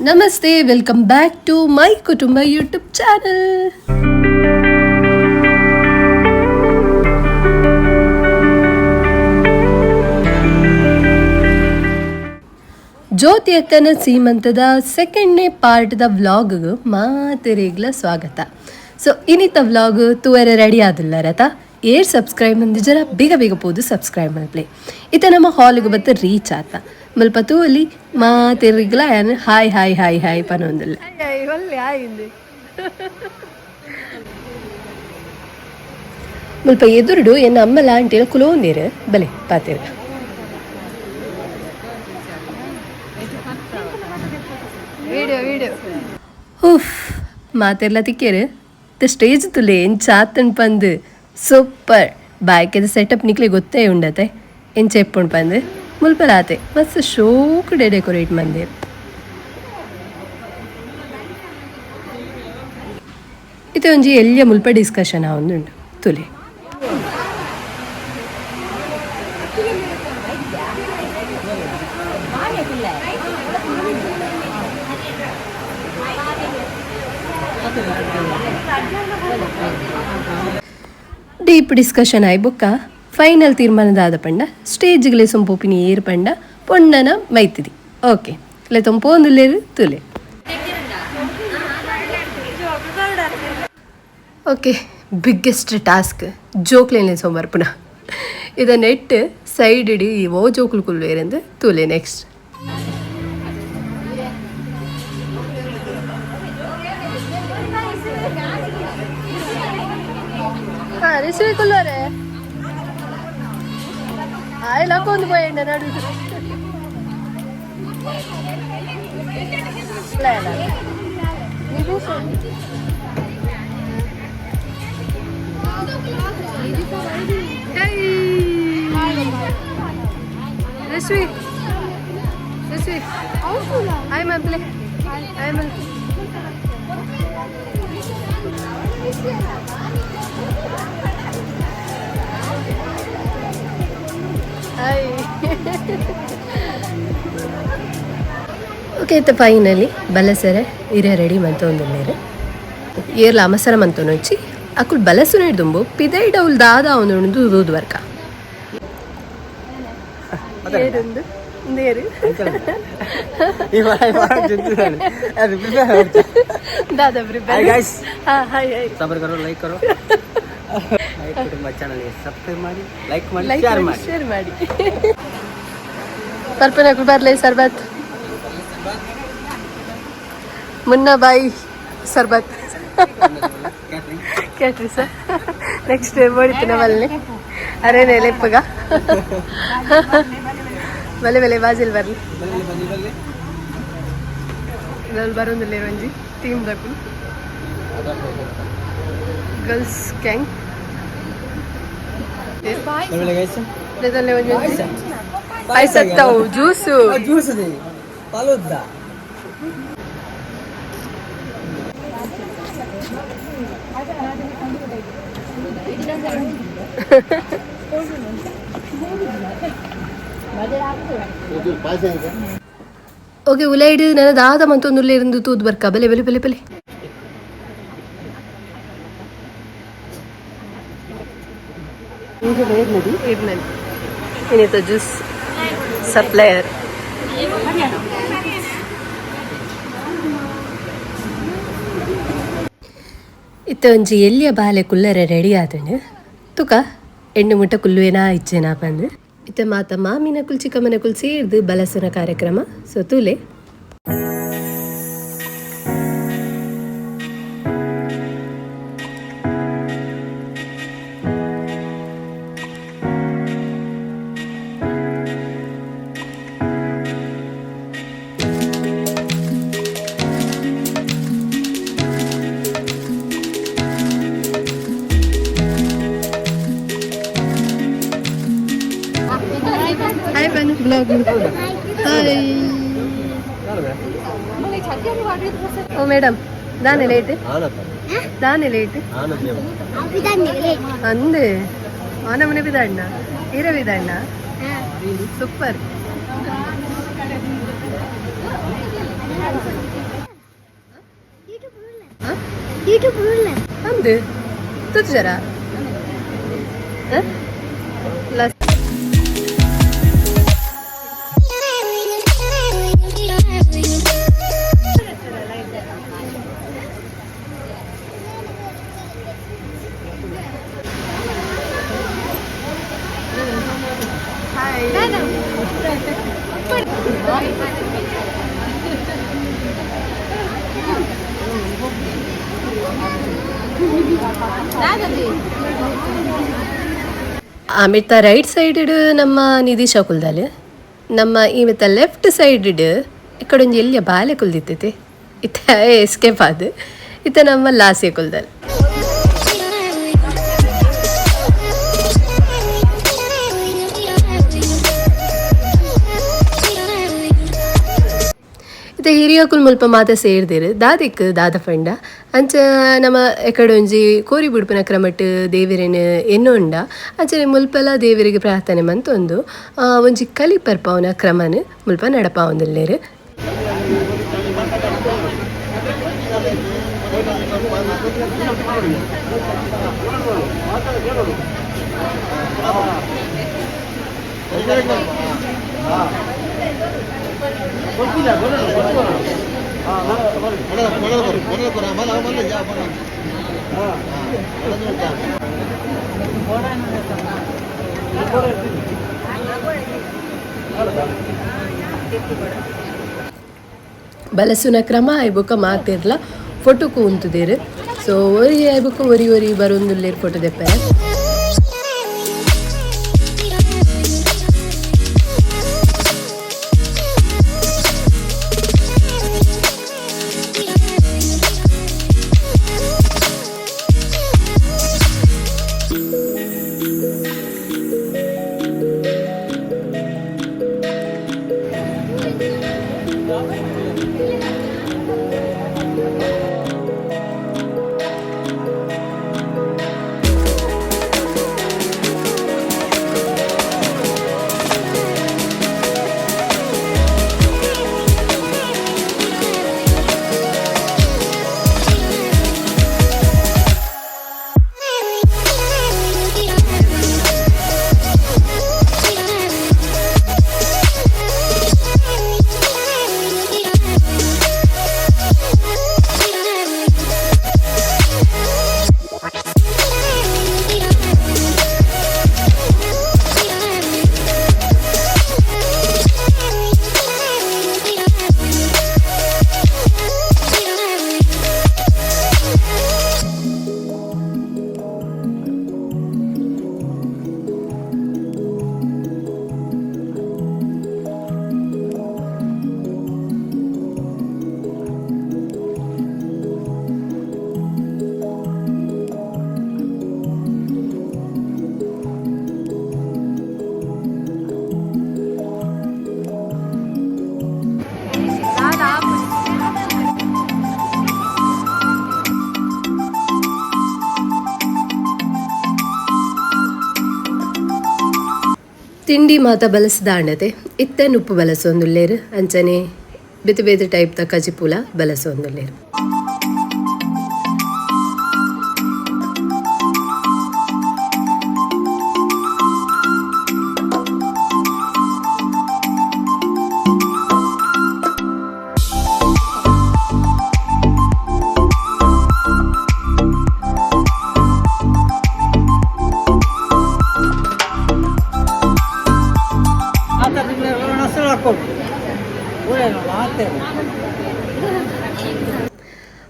ನಮಸ್ತೆ, welcome back to my ಕುಟುಂಬ YouTube channel. ಜ್ಯೋತಿ ಅಕ್ಕನ ಸೀಮಂತದ ಸೆಕೆಂಡ್ನೇ ಪಾರ್ಟ್ದ ವ್ಲಾಗ್ಗೆ ಮಾತೆರೆಗ್ಲ ಸ್ವಾಗತ. ಸೊ ಇನ್ನಿತ್ತ ವ್ಲಾಗ್ ತೂವರೆ ರೆಡಿ ಆದಿಲ್ಲ ರತ ಏರ್ ಸಬ್ಸ್ಕ್ರೈಬ್ ಮಂದಿ ಜರ ಬೇಗ ಬೇಗ ಪೋದು ಸಬ್ಸ್ಕ್ರೈಬ್ ಮಲ್ಪ್ಲೆ ಇತ್ತ ನಮ್ಮ ಹಾಲ್ಗೆ ಬತ್ತ ರೀಚ್ ಆತ ಮಲ್ಪ ತೂವಲ್ಲಿ ಮಾತೆರಿಗ್ಲ ಹಾಯ್ ಹಾಯ್ ಹಾಯ್ ಹಾಯ್ ಪನೊಂದಿಲ್ಲ ಮುಲ್ಪ ಎದುರುಡು ಎನ್ನ ಅಮ್ಮ ಲಾಂಟಿಲ ಕುಲೋಂದಿರು ಬಲೆ ಪಾತಿರ ಹೂಫ್ ಮಾತೆರ್ಲ ತಿಕ್ಕೇರು ಸ್ಟೇಜ್ ತುಲೆ ಎಂಚಾತನ್ ಪಂದು ಸೂಪರ್ ಬಾಯ್ಕೆದ ಸೆಟಪ್ ನಿಕ್ಲೆ ಗೊತ್ತೇ ಉಂಡತೆ ಎಂಚ ಎಪ್ಪುಂಡು ಪಂದು ಮುಲ್ಪಲಾತೆ ಮಸ್ತ್ ಶೋಕಡೆ ಡೆಕೋರೇಟ್ ಮಂದಿರು. ಇದು ಒಂಜಿ ಎಲ್ಲಿಯ ಮುಲ್ಪ ಡಿಸ್ಕಷನ್ ಆವೊಂದುಂಡು ತುಲೆ. ಡೀಪ್ ಡಿಸ್ಕಷನ್ ಆಯ್ ಬೊಕ್ಕ ಫೈನಲ್ ತೀರ್ಮಾನದಾದ ಪಂಡ ಸ್ಟೇಜ್ಗೆ ಸೊಂಪೋಪಿನಿ ಏರ್ ಪಂಡ ಪೊಣ್ಣನ ಮೈತಿದಿ ಓಕೆ ಇಲ್ಲ ತೊಂಪೊಂದುಲ್ಲೇರು ತುಲೆ. ಓಕೆ ಬಿಗ್ಗೆಸ್ಟ್ ಟಾಸ್ಕ್ ಜೋಕ್ಲೇನೆ ಸೋಮರ್ಪುನ ಇದ ನೆಟ್ ಸೈಡ್ ಇಡಿ ಓ ಜೋಕ್ಲು ಕುಲ್ವೇರೆಂದು ತುಲೆ. ನೆಕ್ಸ್ಟ್ ರಿಸೀವ್ ಕುಲ್ಲೋರೆ ಆಯ್ಲ ಕೊಂದು ಪೋಯಂಡ ನಡುದು ಆಯ್ ಮಲ್ಪ್ಲೆ ಆಯ್ ಮಲ್ ಓಕೆ ಇತ್ತ ಫೈನಲಿ ಬಲಸರೆ ಇರೇ ರೆಡಿ ಮಂತೊಂದುಲ್ಲೇರು ಏರ್ಲ ಅಮಸರ ಮಂತೊನೊಚ್ಚಿ ಅಕ್ಕುಲ್ ಬಲಸು ಹಿಡ್ದುಂಬು ಪಿದೈಡ್ ಅವ್ಲು ದಾದ ಅವನು ದೂದು ವರ್ಕ ಏರುಂದು ನೇರು दादा प्रिपेयर गाइस हां हाय हाय सब्र करो लाइक करो कुटुंब ಚಾನೆಲ್ ಗೆ ಸಬ್ಸ್ಕ್ರೈಬ್ ಮಾಡಿ ಲೈಕ್ ಮಾಡಿ ಶೇರ್ ಮಾಡಿ ಕಲ್ಪನಾ ಕು ಬರ್ಲೆ ಸರ್ಬತ್ ಮುನ್ನಾ ಬಾಯಿ ಸರ್ಬತ್ ಕ್ಯಾಟ್ರಿ ಸರ್ ನೆಕ್ಸ್ಟ್ ಬೋಡಿತಿನ ಬಲ್ಲೆ ಅರೇನೆ ಲೆಪ್ಪಗ ಬಲೆ ಬಲೆ ಬಾಜಿಲ್ ಬರ್ಲಿ ಇದರಲ್ಲಿ ಬರೋದಿಲ್ಲ ರಂಜಿ ಟೀಮ್ ಬೇಕು ಗರ್ಲ್ಸ್ ಗ್ಯಾಂಗ್ ಇದರಲ್ಲಿ ಒಂದು ಪಾಯಸ ತಾವು ಜ್ಯೂಸು ಜ್ಯೂಸ್ ಪಾಲೋದ್ದ ಓಕೆ ಉಲೈಡ್ ನನ್ನ ದಾದ ಮಂತೊಂದುಲ್ಲೆ ಇருந்து ತೂದು ಬರ್ಕ ಬಲೆ ಬಲೆ ಬಲೆ ಬಲೆ ಇನ್ನಿತ ಜ್ಯೂಸ್ ಸಪ್ಲೈಯರ್ ಇತ್ತ ಒಂಜಿ ಎಲ್ಲಿಯ ಬಾಲೆ ಕುಲ್ಲರೆ ರೆಡಿ ಆದನು ತುಕ ಎಣ್ಣೆ ಮುಟ್ಟ ಕುಲ್ಲುವೇನಾ ಇಚ್ಚೇನಾ ಬಂದು ಇತ್ತ ಮಾತ ಮಾಮಿನ ಕುಲ್ ಚಿಕ್ಕಮ್ಮನ ಕುಲ್ ಸೇರ್ದು ಬಲಸನ ಕಾರ್ಯಕ್ರಮ ಸೊ ತುಲೆ. ಓ ಮೇಡಮ್ ದಾನೆ ಲೇಟ್ ಅಂದೆ ಆನಮನೆ ಬಿದಣ್ಣ ಈರ ಬಿದಣ್ಣ ಸೂಪರ್ ಅಂದು ತುತ್ತು ಜರ ಆಮೇಲೆ ರೈಟ್ ಸೈಡ್ ನಮ್ಮ ನಿಧಿ ಶಕುಲ್ದಲ್ಲಿ ನಮ್ಮ ಇವತ್ತ ಲೆಫ್ಟ್ ಸೈಡ್ ಇಕ್ಕಡೊಂದು ಎಲ್ಲಿಯ ಬಾಲೆ ಕುಲ್ದಿತ್ತೈತಿ ಇತ್ತ ಎಸ್ಕೇಪ್ ಆದ ಇತ್ತ ನಮ್ಮ ಲಾಸ್ಯ ಕುಲ್ದಲ್ಲಿ ಇತ್ತೆ ಹಿರಿಯಕುಲ್ ಮುಲ್ಪ ಮಾತ ಸೇರ್ದೇರು ದಾದಿಕ್ ದಾದ ಫಂಡ ಅಂಚ ನಮ್ಮ ಎಕಡೊಂಜಿ ಕೋರಿ ಬುಡ್ಪನ ಕ್ರಮಟ್ ದೇವಿರೇನ ಎನ್ನೊಂಡ ಅಂಚನೆ ಮುಲ್ಪಲ ದೇವರಿಗೆ ಪ್ರಾರ್ಥನೆ ಮಂತೊಂದು ಒಂಜಿ ಕಲಿ ಪರ್ಪವನ ಕ್ರಮನ್ ಮುಲ್ಪ ನಡಪಾವೊಂದುಲ್ಲೇರು ಬಲಸುನ ಕ್ರಮ ಆಯ್ಬುಕ ಮಾತಿರ್ಲ ಫೋಟೋ ಕೂಂತುದೇರು ಸೊ ಒರಿ ಆಯ್ಬುಕ ಒರಿ ಬರೊಂದುಲ್ಲೇರು ಫೋಟೋ ದೆಪ್ಪೆ ತಿಂಡಿ ಮಾತ ಬಲಸದಾಂಡತೆ ಇತ್ತೆನ್ ಉಪ್ಪು ಬಲಸೊಂದುಲ್ಲೇರು ಅಂಚನೆ ಬೇತೆ ಬೇತೆ ಟೈಪ್ ದ ಕಜಿಪುಲ ಬಲಸೊಂದುಲ್ಲೇರು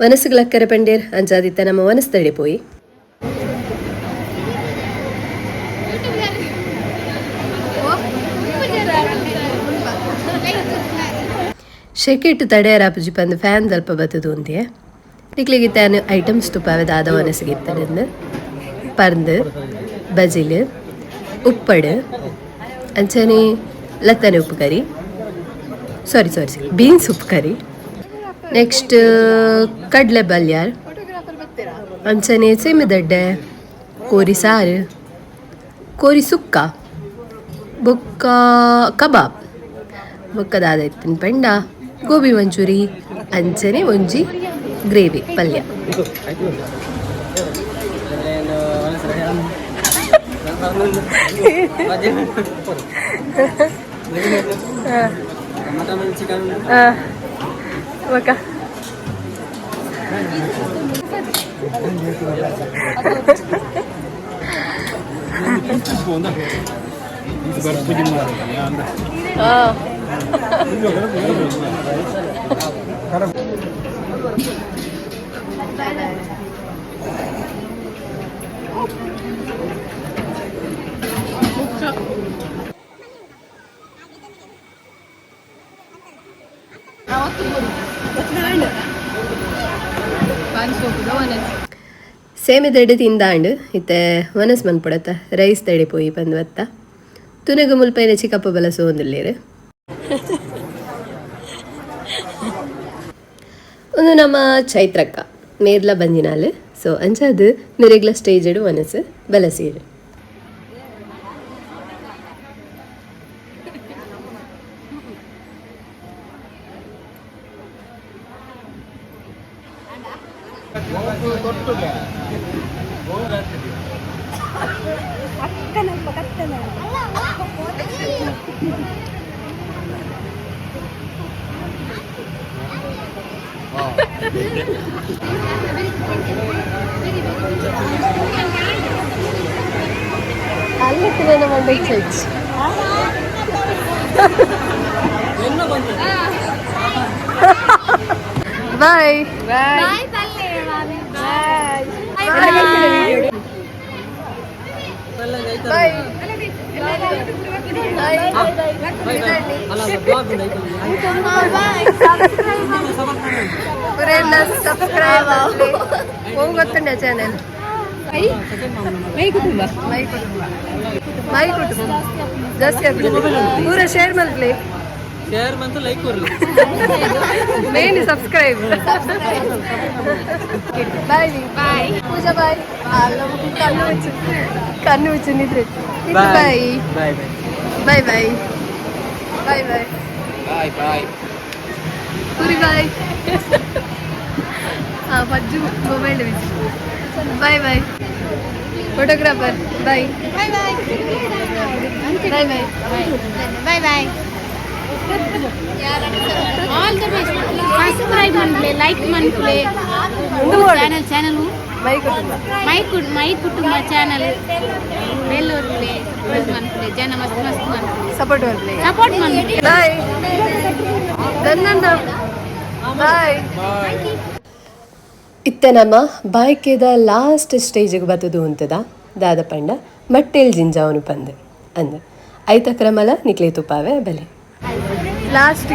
വനസ്സുകളക്കര പണ്ടേർ അഞ്ചാദിത്ത നമ്മ വനസ്ഥടി പോയി ಶೆಕೆಟ್ಟು ತಡೆಯರಾಪುಜಿ ಪಂದು ಫ್ಯಾನ್ ಸ್ವಲ್ಪ ಬತ್ತದು ಅಂತೆ ನಿಕ್ಲಿಗೆ ತಾನು ಐಟಮ್ಸ್ ತುಪ್ಪಾವೆ ದಾದ ವನಸಿಗಿತ್ತಂದು ಪರ್ದು ಬಜಿಲ್ ಉಪ್ಪಡು ಅಂಚನೆ ಲತ್ತನೆ ಉಪ್ಪು ಕರಿ ಸಾರಿ ಬೀನ್ಸ್ ಉಪ್ಪು ಕರಿ ನೆಕ್ಸ್ಟ್ ಕಡಲೆ ಬಲ್ಯಾರ್ ಅಂಚನೆ ಸೆಮೆದಡ್ಡೆ ಕೋರಿ ಸಾರು ಕೋರಿ ಸುಕ್ಕ ಬೊಕ್ಕ ಕಬಾಬ್ ಬೊಕ್ಕ ದಾದ ಇತ್ತಿನ ಪಂಡ ಗೋಬಿ ಮಂಚೂರಿ ಅಂಚನೆ ಒಂಜಿ ಗ್ರೇವಿ ಪಲ್ಯ. ಓಕೆ ಸೇಮೆ ದಡೆ ತಿಂದಾಂಡು ಇತ್ತೆ ಮನಸ್ ಮನ್ಪುಡತ್ತ ರೈಸ್ ದಡೆ ಪೋಯಿ ಬಂದ್ವತ್ತ ತುನಗ ಮುಲ್ಪೈನ ಚಿಕ್ಕಪ್ಪ ಬಲ ಸೋಂದಿಲ್ಲೇರು ಒಂದು ನಮ್ಮ ಚೈತ್ರಕ್ಕ ಮೇರ್ಲ ಬಂದಿನಾಲು ಸೊ ಅಂಚದು ಮಿರೆಗ್ಲ ಸ್ಟೇಜ್ ಇಡು ಮನಸ್ಸು ಬಲಸೀರು. ಬಾಯ್ ಬಾಯ್ ಹೋಗುತ್ತಂಡ ಚಾನೆಲ್ ಮೈ ಕುಟುಂಬ ಜಾಸ್ತಿ ಪೂರ ಶೇರ್ ಮಲ್ಪ್ಲಿ ಶೇರ್ ಮಂತ್ ಲೈಕ್ ಕೊರ್ಲಿ ಮೇನ್ subscribe bye bye Pooja bye ಕಣ್ಣು ಮುಚ್ಚಿದ್ರೆ bye bye bye bye bye bye bye bye Puri bye Pajju mobile bye bye photographer bye bye bye bye bye bye bye all the best subscribe ಮನ್ಪ್ಲೆ like ಮನ್ಪ್ಲೆ channel my Kutumba channel bell ಒತ್ಲೆ ಮನ್ಪ್ಲೆ ಜನ ಮಸ್ತ್ ಮಸ್ತ್ ಮನ್ಪ್ಲೆ support ಮನ್ಪ್ಲೆ ಬಾಯ್ ಧನ್ಯಂದ ಬಾಯ್. ಇತ್ತೆ ನಮ್ಮ ಬಾಯ್ಕೆದ last ಸ್ಟೇಜಿಗೆ ಬತ್ತದು ಅಂತದ ದಾದ ಪಂಡ ಮಟ್ಟೇಳ್ ಜಿಂಜಾವನು ಪಂದೆ ಅಂದ ಐತ ಕ್ರಮಲ ನಿಕ್ಲೆ ತುಪ್ಪಾವೆ ಬೆಲೆ ಲಾಸ್ಟ್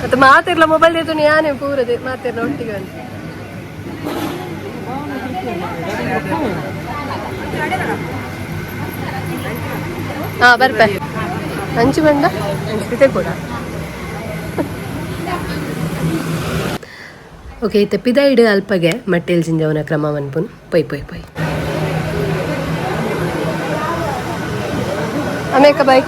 ಮತ್ತೆ ಮಾತಿರ್ಲ ಮೊಬೈಲ್ ಇದ್ದು ಯಾನೇ ಪೂರದೆ ಮಾತಿರ್ಲ ಒಟ್ಟಿಗೆ ಅಂತ ಬರ್ಪೆ ಹಂಚು ಬಂಡ ಹಂಚಿತೆ ಕೂಡ ಓಕೆ ತೆಪ್ಪಿದ ಇಡು ಅಲ್ಪಗೆ ಮಟ್ಟೆಲ್ ಜಿಂಜವನ ಕ್ರಮ ಮನ್ಪುನ್ ಪೊಯ್ ಪೊಯ್ ಪೊಯ್ ಅಮೇಕ ಬಾಯ್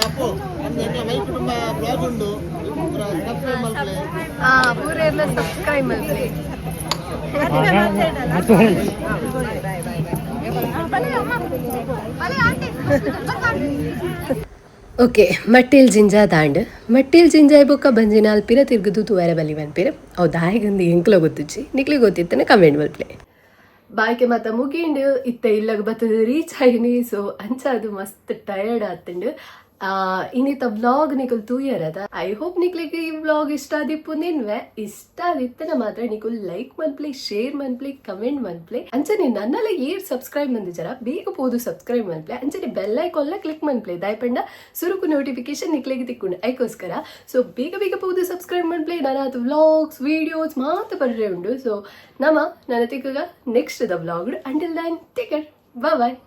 ಅಪ್ಪು ನಮ್ದು ಎಂಕ್ಲ ಮೈ ಕುಟುಂಬ ಬ್ಲಾಗ್ ಉಂಡು ಸಬ್ಸ್ಕ್ರೈಬ್ ಮಲ್ಪಲೆ ಪೂರೆಲ್ಲ ಸಬ್ಸ್ಕ್ರೈಬ್ ಮಲ್ಪಲೆ. ಓಕೆ ಮಟ್ಟೇಲ್ ಜಿಂಜಾ ದಾಂಡ್ ಮಟ್ಟೇಲ್ ಜಿಂಜಾಯ್ ಬೊಕ್ಕ ಬಂಜಿನಾಲ್ ಪಿರ ತಿರ್ಗುದು ತೂವರೆ ಬಲಿ ಬನ್ಪಿರ ಅವು ದಾಯಿಗಂದು ಎಂಕ್ಲ ಗೊತ್ತುಚ್ಚಿ ನಿಕ್ಲಿ ಗೊತ್ತಿತ್ತನೆ ಕಮೆಂಟ್ ಮಲ್ಪ್ಲೆ. ಬಾಯ್ಕೆ ಮಾತ ಮುಗಿಂಡು ಇತ್ತ ಇಲ್ಲಗ ಬತ್ತದ ರೀಚ್ ಆಯ್ನಿ. ಸೊ ಅಂಚ ಅದು ಮಸ್ತ್ ಟಯರ್ಡ್ ಆತಂಡು. ಇನ್ನಿತ ವ್ಲಾಗ್ ನಿಕುಲ್ ತೂಯರದ. ಐ ಹೋಪ್ ನಿಕ್ಲಿಗೆ ಈ ವ್ಲಾಗ್ ಇಷ್ಟ ಆದಿಪ್ಪು ನಿನ್ವೆ. ಇಷ್ಟ ಆದಿತ್ತನ ಮಾತ್ರ ನಿಕುಲ್ ಲೈಕ್ ಮನ್ಪ್ಲಿ, ಶೇರ್ ಮನ್ಪ್ಲಿ, ಕಮೆಂಟ್ ಮನ್ಪ್ಲಿ. ಅಂಚನೆ ನನ್ನೆಲ್ಲ ಏರ್ ಸಬ್ಸ್ಕ್ರೈಬ್ ಮಂದಿಜರ ಬೇಗ ಪೋದು ಸಬ್ಸ್ಕ್ರೈಬ್ ಮನ್ಪ್ಲಿ. ಅಂಚನೆ ಬೆಲ್ ಐಕಾನ್ಲ ಕ್ಲಿಕ್ ಮನ್ಪ್ಲಿ ದಾಯ್ಪಂಡ ಸುರುಕು ನೋಟಿಫಿಕೇಶನ್ ನಿಕ್ಲಿಗೆ ತಿಕ್ಕೊಂಡು ಐಕೋಸ್ಕರ. ಸೊ ಬೇಗ ಬೇಗ ಪೋದು ಸಬ್ಸ್ಕ್ರೈಬ್ ಮನ್ಪ್ಲಿ. ನಾನು ಅದು ವ್ಲಾಗ್ಸ್ ವಿಡಿಯೋಸ್ ಮಾತ್ರ ಬರ್ರೆ ಉಂಡು. ಸೊ ನನ್ನ ತಿಕ್ಕಗ next the vlog. Until then take care, bye bye.